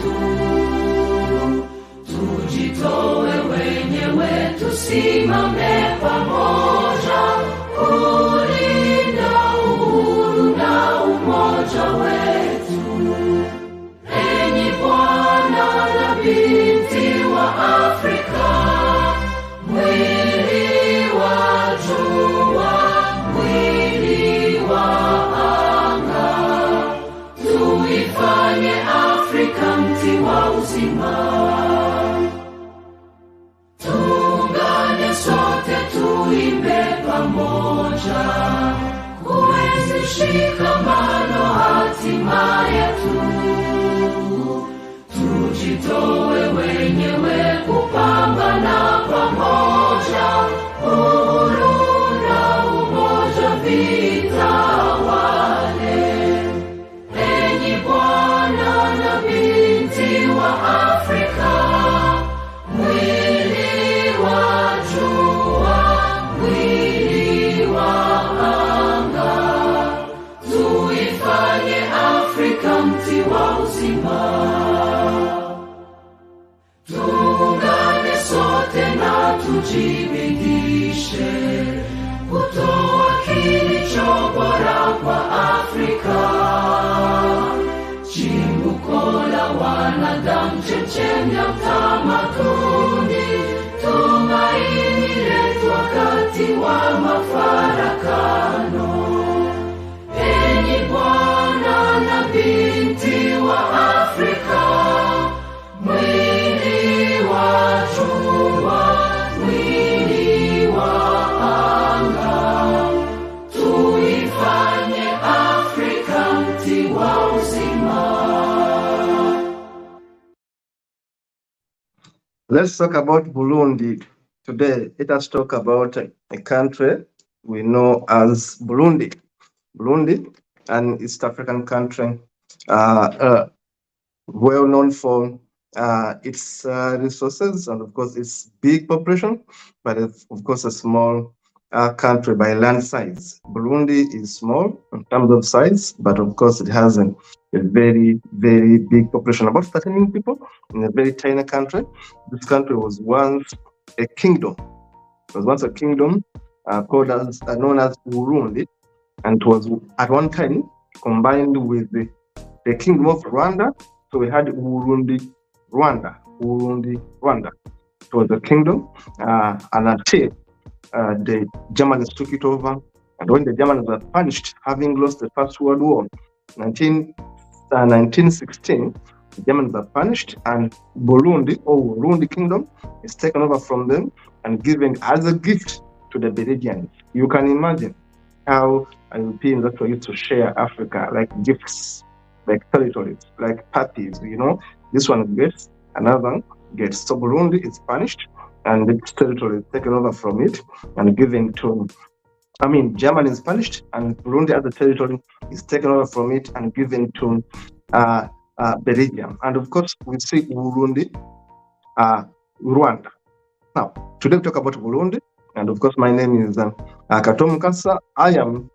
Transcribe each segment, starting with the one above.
wetu, tujitoe wenyewe, tusimame pamoja kulinda uhuru na umoja wetu. Enyi Bwana na binti wa Afrika, mwili wa jua, mwili wa anga, tuifanye Afrika mti wa uzima. Tuungane sote, tuimbe pamoja, kuenzi shikamano hatima yetu. Tujitoe wenyewe kupambana pamoja, uhuru na umoja vitawale. Enyi Bwana na binti wa Afrika, mwili wa jua, mwili wa anga, tuifanye Afrika mti wa uzima. Tuungane sote na tujibidishe kutoa kilicho bora kwa Afrika, chimbuko la wanadamu, chemchemi ya utamaduni, tumaini letu wakati wa mafarakano. Enyi Bwana na binti wa Afrika, mwili wa jua, mwili wa anga, tuifanye Afrika mti wa uzima. Let's talk about Burundi today. Let us talk about a country we know as Burundi. Burundi, an East African country, well known for its resources and, of course, its big population, but it's, of course, a small country by land size. Burundi is small in terms of size, but of course it has a very, very big population, about 30 million people in a very tiny country. This country was once a kingdom. It was once a kingdom called as known as Burundi, and it was at one time combined with the kingdom of Rwanda. So we had Burundi, Rwanda. It was a kingdom, and until the Germans took it over. And when the Germans were punished, having lost the First World War, 1916, the Germans are punished, and Burundi, or Burundi Kingdom, is taken over from them and given as a gift to the Belgians. You can imagine how Europeans actually used to share Africa, like gifts, like territories, like parties, you know. This one gets, another one gets. So Burundi is punished, and its territory is taken over from it and given to, Germany is punished, and Burundi as a territory is taken over from it and given to Belgium. And of course, we see Burundi, Rwanda. Now, today we talk about Burundi, and of course, my name is Kato Mukasa. I am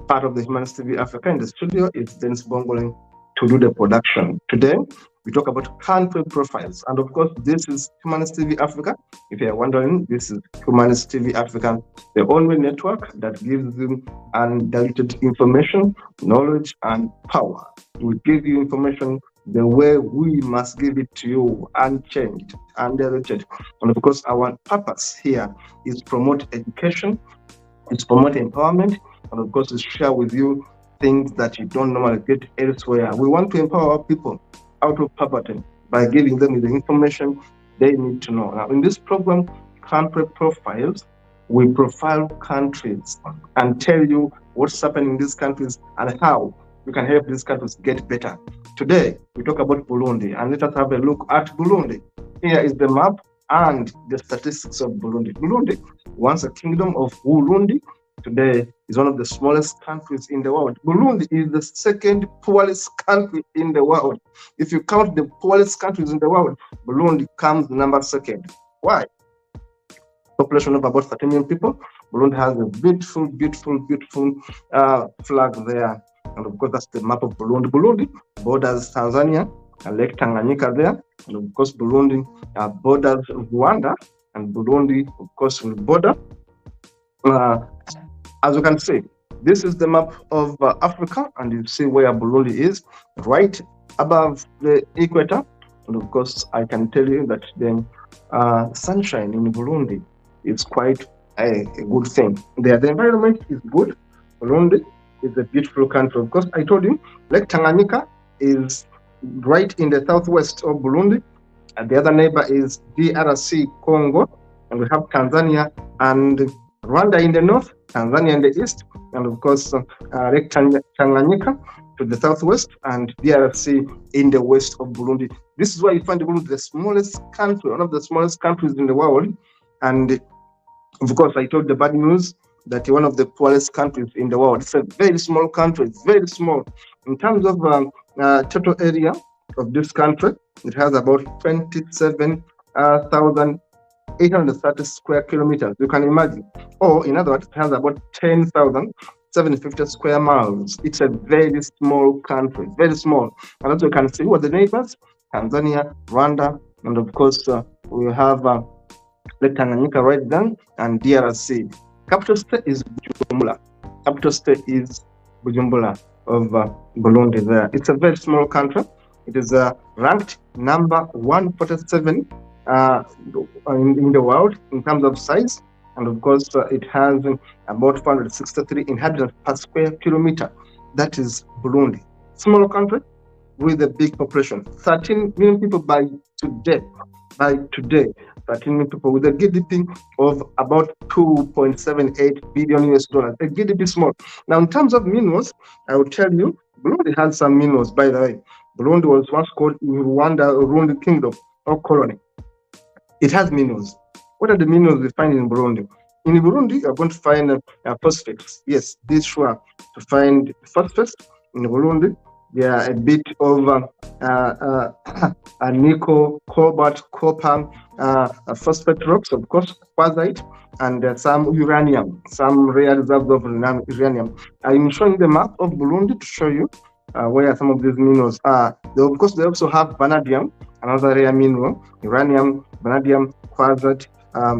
part of the Humanist TV Africa. In the studio, it's Dennis Bongoling to do the production. Today, we talk about country profiles. And of course, this is Humanist TV Africa. If you are wondering, this is Humanist TV Africa, the only network that gives you undiluted information, knowledge, and power. We give you information the way we must give it to you, unchanged, undiluted. And of course, our purpose here is promote education, is promote empowerment, and of course, to share with you things that you don't normally get elsewhere. We want to empower our people out of poverty by giving them the information they need to know. Now, in this program, Country Profiles, we profile countries and tell you what's happening in these countries and how you can help these countries get better. Today, we talk about Burundi, and let us have a look at Burundi. Here is the map and the statistics of Burundi. Burundi, once a kingdom of Burundi, today is one of the smallest countries in the world. Burundi is the second poorest country in the world. If you count the poorest countries in the world, Burundi comes number second. Why? Population of about 30 million people. Burundi has a beautiful, beautiful, beautiful flag there. And of course, that's the map of Burundi. Burundi borders Tanzania, Lake Tanganyika there, and of course Burundi borders Rwanda, and Burundi, of course, will border. As you can see, this is the map of Africa, and you see where Burundi is, right above the equator. And of course, I can tell you that the sunshine in Burundi is quite a good thing. The environment is good. Burundi is a beautiful country. Of course, I told you, Lake Tanganyika is right in the southwest of Burundi, and the other neighbor is DRC Congo, and we have Tanzania and Rwanda in the north, Tanzania in the east, and of course Lake Tanganyika to the southwest, and DRC in the west of Burundi. This is why you find Burundi the smallest country, one of the smallest countries in the world. And of course, I told the bad news that one of the poorest countries in the world. It's a very small country. It's very small in terms of total area of this country. It has about 27,830 square kilometers. You can imagine. Or in other words, it has about 10,750 square miles. It's a very small country, very small. And as you can see, who are the neighbors? Tanzania, Rwanda, and of course, we have Lake Tanganyika right there, and DRC. Capital state is Bujumbura. Capital state is Bujumbura of Burundi there. It's a very small country. It is ranked number 147 in the world in terms of size. And of course, it has about 463 inhabitants per square kilometer. That is Burundi. Small country with a big population. 13 million people by today. 13 million people with a GDP of about 2.78 billion US dollars. A GDP small. Now, in terms of minerals, I will tell you, Burundi has some minerals, by the way. Burundi was once called Rwanda, Burundi Kingdom or colony. It has minerals. What are the minerals we find in Burundi? In Burundi, you're going to find phosphates. Yes, be sure to find phosphates in Burundi. There are a bit of nickel, cobalt, copper, phosphate rocks, of course, quartzite, and some uranium, some rare reserves of uranium. I'm showing the map of Burundi to show you where some of these minerals are. Of course, they also have vanadium, another rare mineral, uranium, vanadium, quartzite,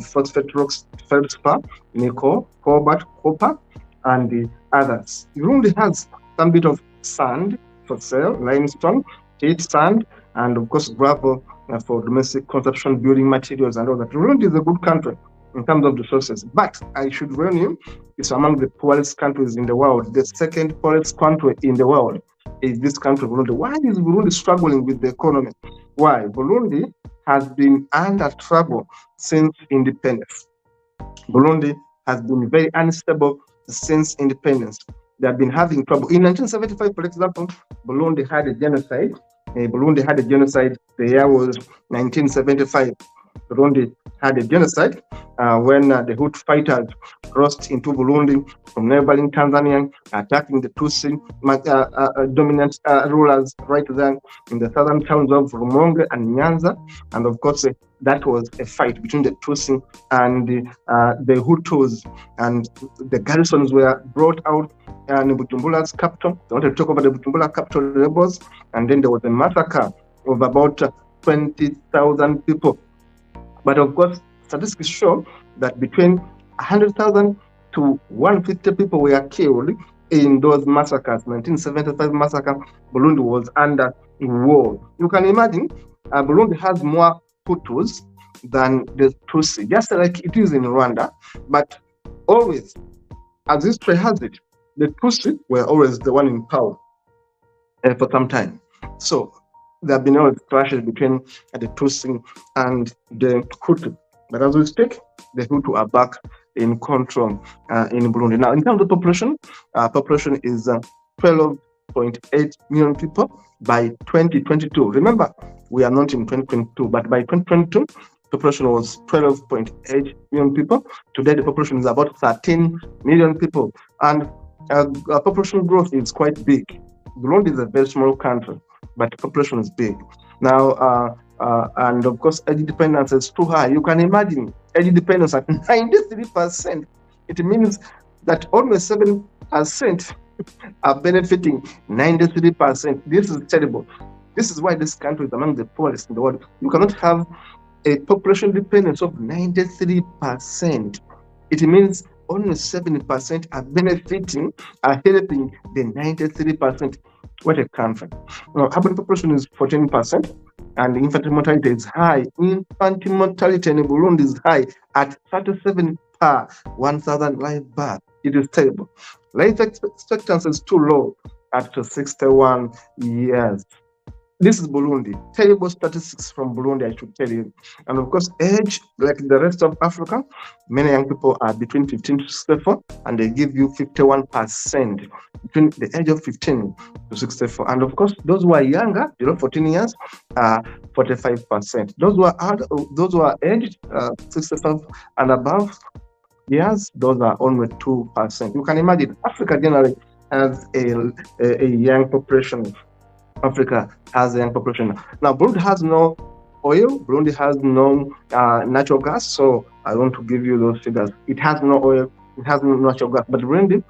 phosphate rocks, feldspar, nickel, cobalt, copper, and the others. Burundi has some bit of sand for sale, limestone, heat sand, and of course gravel for domestic consumption, building materials, and all that. Burundi is a good country in terms of resources, but I should warn you, it's among the poorest countries in the world. The second poorest country in the world is this country, Burundi. Why is Burundi struggling with the economy? Why? Burundi has been under trouble since independence. Burundi has been very unstable since independence. They have been having trouble. In 1975, for example, Burundi had a genocide. The year was 1975. Burundi had a genocide when the Hutu fighters crossed into Burundi from neighboring Tanzania, attacking the Tutsi dominant rulers right there in the southern towns of Rumonge and Nyanza. And of course, that was a fight between the Tutsi and the Hutus, and the garrisons were brought out in Bujumbura's capital. They wanted to take over the Bujumbura capital rebels, and then there was a massacre of about 20,000 people. But of course, statistics show that between 100,000 to 150 people were killed in those massacres. 1975 massacre, Burundi was under war. You can imagine, Burundi has more Hutus than the Tutsi, just like it is in Rwanda. But always, as history has it, the Tutsi were always the one in power for some time. So there have been always clashes between the Tutsi and the Hutu. But as we speak, the Hutu are back in control in Burundi. Now, in terms of population, population is 12.8 million people by 2022. Remember, we are not in 2022, but by 2022, population was 12.8 million people. Today, the population is about 13 million people. And population growth is quite big. Burundi is a very small country, but population is big. Now, and of course, energy dependence is too high. You can imagine energy dependence at 93%. It means that almost 7% are benefiting 93%. This is terrible. This is why this country is among the poorest in the world. You cannot have a population dependence of 93%. It means only 7% are benefiting, are helping the 93%. What a country. Now, urban population is 14%, and infant mortality is high. Infant mortality in Burundi is high at 37 per 1,000 live birth. It is terrible. Life expectancy is too low at 61 years. This is Burundi. Terrible statistics from Burundi, I should tell you. And of course, age, like the rest of Africa, many young people are between 15 to 64, and they give you 51% between the age of 15 to 64. And of course, those who are younger, 14 years, are 45%. Those who are aged 65 and above years, those are only 2%. You can imagine Africa generally has a young population. Africa has a young population. Now, Burundi has no oil. Burundi has no natural gas. So I want to give you those figures. It has no oil. It has no natural gas. But Burundi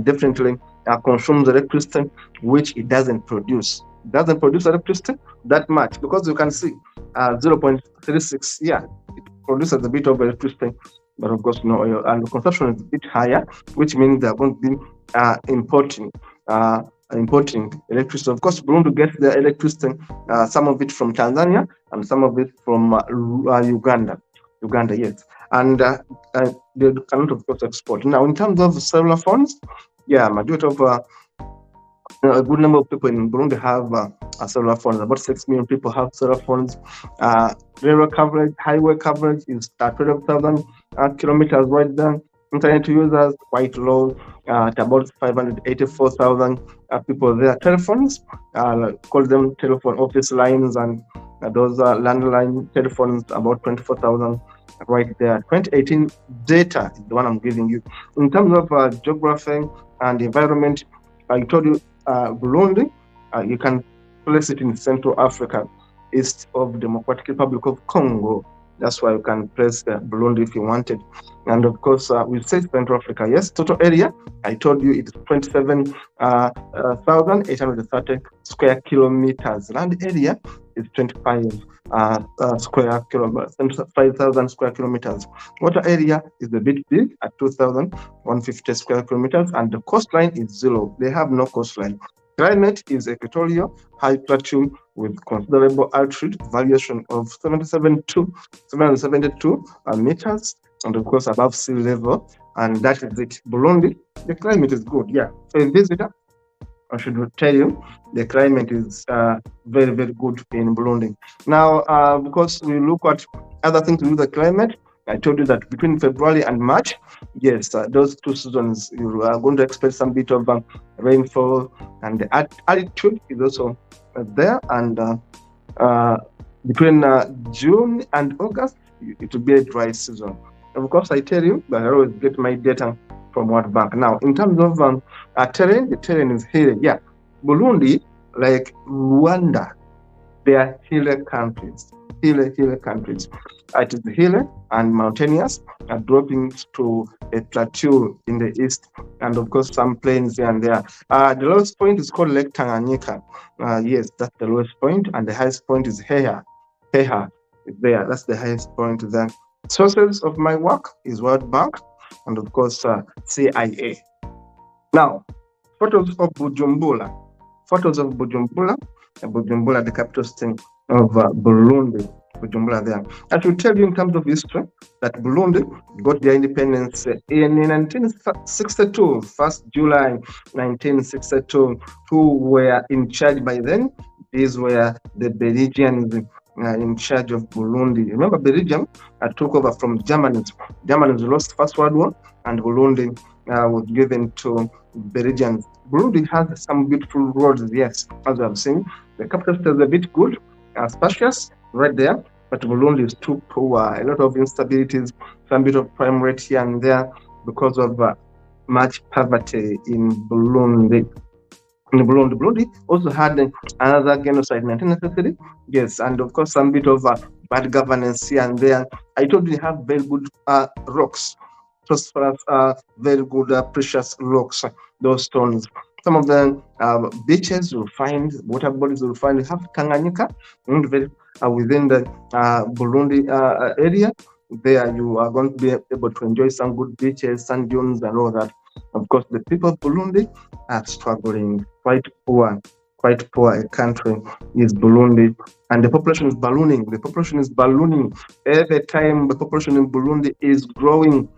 definitely consumes electricity, which it doesn't produce. It doesn't produce electricity that much because you can see 0.36. Yeah, it produces a bit of electricity, but of course no oil. And the consumption is a bit higher, which means they're going to be importing electricity. Of course, Burundi gets their electricity, some of it from Tanzania and some of it from Uganda. Uganda, yes. And they cannot, of course, export. Now, in terms of cellular phones, yeah, majority of a good number of people in Burundi have cellular phones. About 6 million people have cellular phones. Railway coverage, highway coverage is 12,000 kilometers right there. Internet users quite low, at about 584,000 people there. Telephones, call them telephone office lines, and those are landline telephones, about 24,000 right there. 2018 data is the one I'm giving you. In terms of geography and environment, I told you Burundi, you can place it in Central Africa, east of Democratic Republic of Congo. That's why you can place Burundi if you wanted. And of course, we say Central Africa. Yes, total area, I told you it's 27,830 square kilometers. Land area is 25,000 square kilometers. Water area is a bit big at 2,150 square kilometers. And the coastline is 0. They have no coastline. Climate is equatorial, high plateau with considerable altitude variation of 772 meters, and of course above sea level. And that is it. Burundi, the climate is good. Yeah, for a visitor, I should tell you, the climate is very, very good in Burundi. Now, because we look at other things to do with the climate, I told you that between February and March, yes, those two seasons, you are going to expect some bit of rainfall, and the altitude is also there. And between June and August, it will be a dry season. Of course, I tell you, but I always get my data from World Bank. Now, in terms of terrain, the terrain is hilly. Yeah, Burundi, like Rwanda, they are hilly countries. Hilly countries. It is hilly and mountainous, dropping to a plateau in the east, and of course some plains here and there. The lowest point is called Lake Tanganyika. Yes, that's the lowest point, and the highest point is Heha. Heha is there. That's the highest point there. Sources of my work is World Bank and of course CIA. Now, photos of Bujumbura. Photos of Bujumbura, the capital city of Burundi. Bujumbura there. I should tell you in terms of history that Burundi got their independence in 1962, 1st July 1962. Who were in charge by then? These were the Belgians in charge of Burundi. Remember, Belgium took over from Germans. Germans lost First World War, and Burundi was given to Belgians. Burundi has some beautiful roads, yes, as we have seen. The capital city is a bit good, spacious, right there, but Burundi is too poor. A lot of instabilities, some bit of crime rate here and there because of much poverty in Burundi. Burundi also had another genocide in 1993, yes, and of course some bit of bad governance here and there. I told you they have very good rocks, prosperous, very good precious rocks, those stones. Some of the beaches you'll find, water bodies you'll find, you have Tanganyika, within the Burundi area. There you are going to be able to enjoy some good beaches, sand dunes, and all that. Of course, the people of Burundi are struggling, quite poor. Quite poor a country is Burundi, and the population is ballooning. The population is ballooning. Every time the population in Burundi is growing,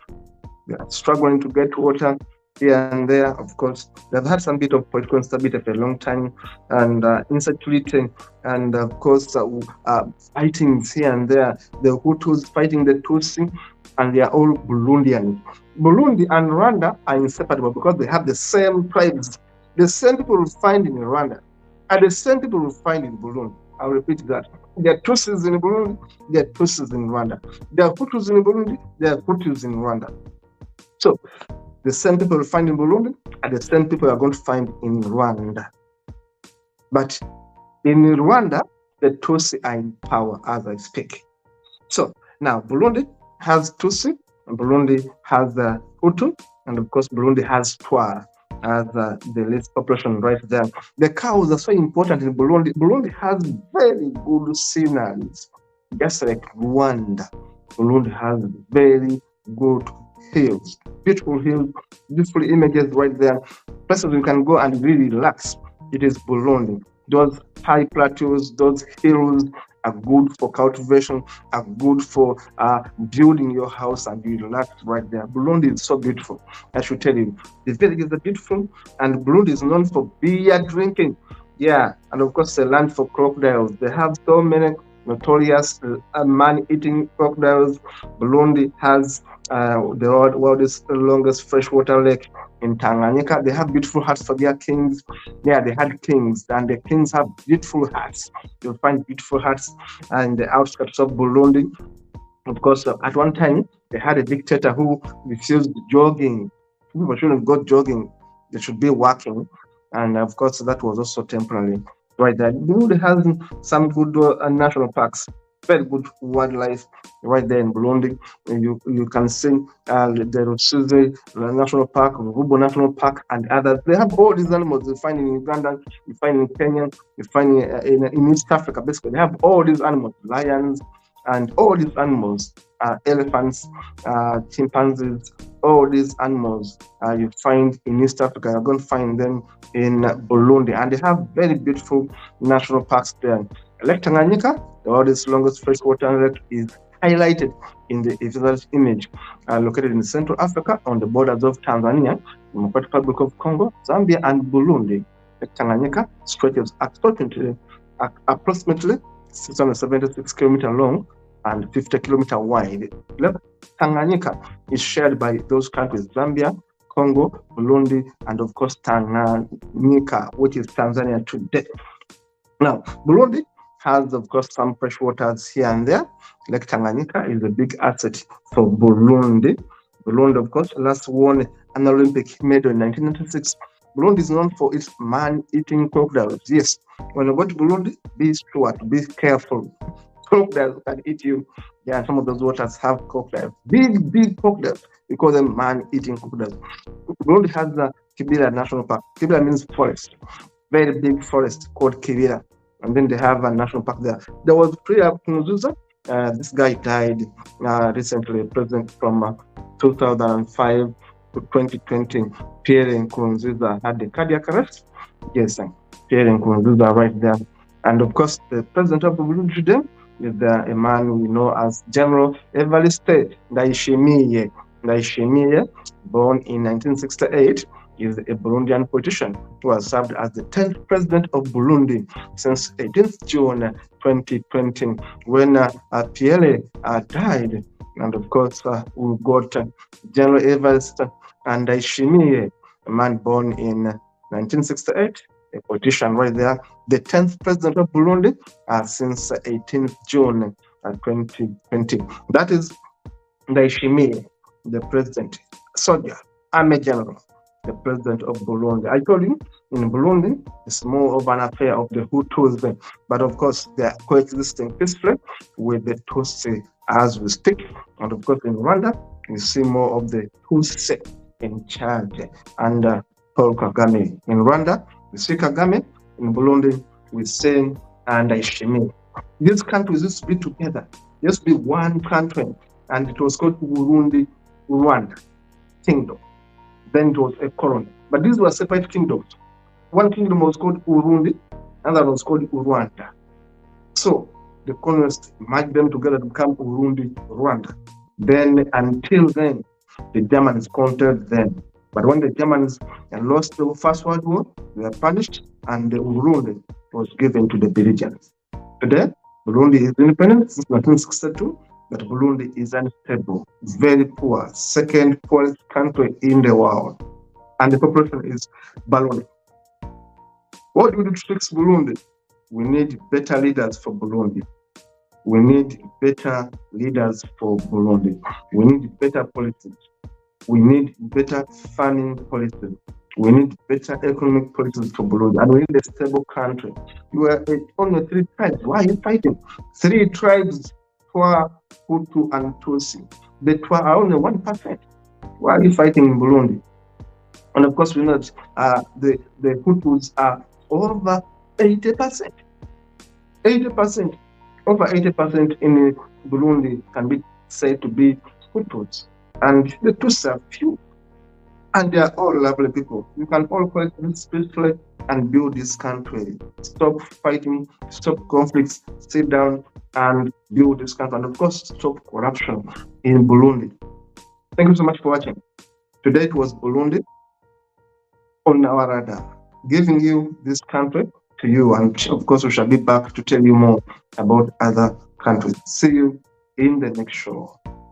they are struggling to get water here and there. Of course, they've had some bit of political instability for a long time, and insecurity, and of course, fightings here and there. The Hutus fighting the Tutsi, and they are all Burundians. Burundi and Rwanda are inseparable because they have the same tribes. The same people you find in Rwanda are the same people you find in Burundi. I'll repeat that. There are Tutsis in Burundi, there are Tutsis in Rwanda. There are Hutus in Burundi, there are Hutus in Rwanda. So the same people you find in Burundi are the same people you are going to find in Rwanda. But in Rwanda, the Tutsi are in power as I speak. So now Burundi has Tutsi, and Burundi has Hutu, and of course Burundi has Twa as the least population right there. The cows are so important in Burundi. Burundi has very good sceneries, just like Rwanda. Burundi has very good hills, beautiful images right there, places you can go and really relax. It is Burundi. Those high plateaus, those hills are good for cultivation, are good for building your house, and you relax right there. Burundi is so beautiful. I should tell you, the villages are beautiful, and Burundi is known for beer drinking. Yeah, and of course, the land for crocodiles. They have so many notorious man-eating crocodiles. Burundi has the world's longest freshwater lake in Tanganyika. They have beautiful huts for their kings. Yeah, they had kings, and the kings have beautiful huts. You'll find beautiful huts in the outskirts of Burundi. Of course, at one time, they had a dictator who refused jogging. People shouldn't go jogging. They should be walking. And of course, that was also temporary. Right there. Burundi has some good national parks, very good wildlife right there in Burundi. You can see the Rusizi National Park, Rubo National Park, and others. They have all these animals you find in Uganda, you find in Kenya, you find in East Africa. Basically, they have all these animals, lions, and all these animals, elephants, chimpanzees, all these animals you find in East Africa. You're going to find them in Burundi, and they have very beautiful national parks there. Lake Tanganyika, the world's longest freshwater lake, is highlighted in the image, located in Central Africa on the borders of Tanzania, Democratic Republic of Congo, Zambia, and Burundi. Lake Tanganyika stretches approximately 676 kilometers long and 50 kilometers wide. Lake Tanganyika is shared by those countries, Zambia, Congo, Burundi, and of course Tanganyika, which is Tanzania today. Now, Burundi has, of course, some fresh waters here and there. Lake Tanganyika is a big asset for Burundi. Burundi, of course, last won an Olympic medal in 1996. Burundi is known for its man-eating crocodiles. Yes, when you go to Burundi, be sure to be careful. Crocodiles can eat you. Yeah, some of those waters have crocodiles. Big crocodiles. We call them man-eating crocodiles. Burundi has the Kibira National Park. Kibira means forest. Very big forest called Kibira. And then they have a national park there. There was Pierre Nkurunziza. This guy died recently, president from 2005 to 2020. Pierre Nkurunziza had a cardiac arrest. Yes, Pierre Nkurunziza right there. And of course, the president of Burundi today is a man we know as General Evariste Ndayishimiye. Ndayishimiye, born in 1968, is a Burundian politician who has served as the 10th president of Burundi since 18th June 2020, when Pierre died. And of course, we got General Evariste Ndayishimiye, a man born in 1968, a politician right there, the 10th president of Burundi since 18th June 2020. That is Ndayishimiye, the president, soldier, army general, the president of Burundi. I told you, in Burundi, it's more of an affair of the Hutus, but of course, they are coexisting peacefully with the Tutsi as we speak. And of course, in Rwanda, you see more of the Tutsi in charge. And Paul Kagame. In Rwanda, we see Kagame. In Burundi, we see Ndayishimiye. These countries used to be together. There used to be one country, and it was called Burundi, Rwanda Kingdom. Then it was a colony. But these were separate kingdoms. One kingdom was called Burundi, another was called Rwanda. So the colonists merged them together to become Burundi, Rwanda. Then, until then, the Germans conquered them. But when the Germans lost the First World War, they were punished, and the Burundi was given to the Belgians. Today, Burundi is independent since 1962, but Burundi is unstable, very poor, second poorest country in the world, and the population is ballooning. What do we do to fix Burundi? We need better leaders for Burundi. We need better leaders for Burundi. We need better policies. We need better funding policies. We need better economic policies for Burundi. And we need a stable country. You are only 3 tribes. Why are you fighting? 3 tribes, Twa, Hutu, and Tutsi. The Twa are only 1%. Why are you fighting in Burundi? And of course, we know that the Hutus are over 80%. 80%. Over 80% in Burundi can be said to be Hutus. And the Tutsi are few. And they are all lovely people. You can all coexist peacefully and build this country. Stop fighting, stop conflicts, sit down and build this country. And of course, stop corruption in Burundi. Thank you so much for watching. Today it was Burundi on our radar, giving you this country to you. And of course, we shall be back to tell you more about other countries. See you in the next show.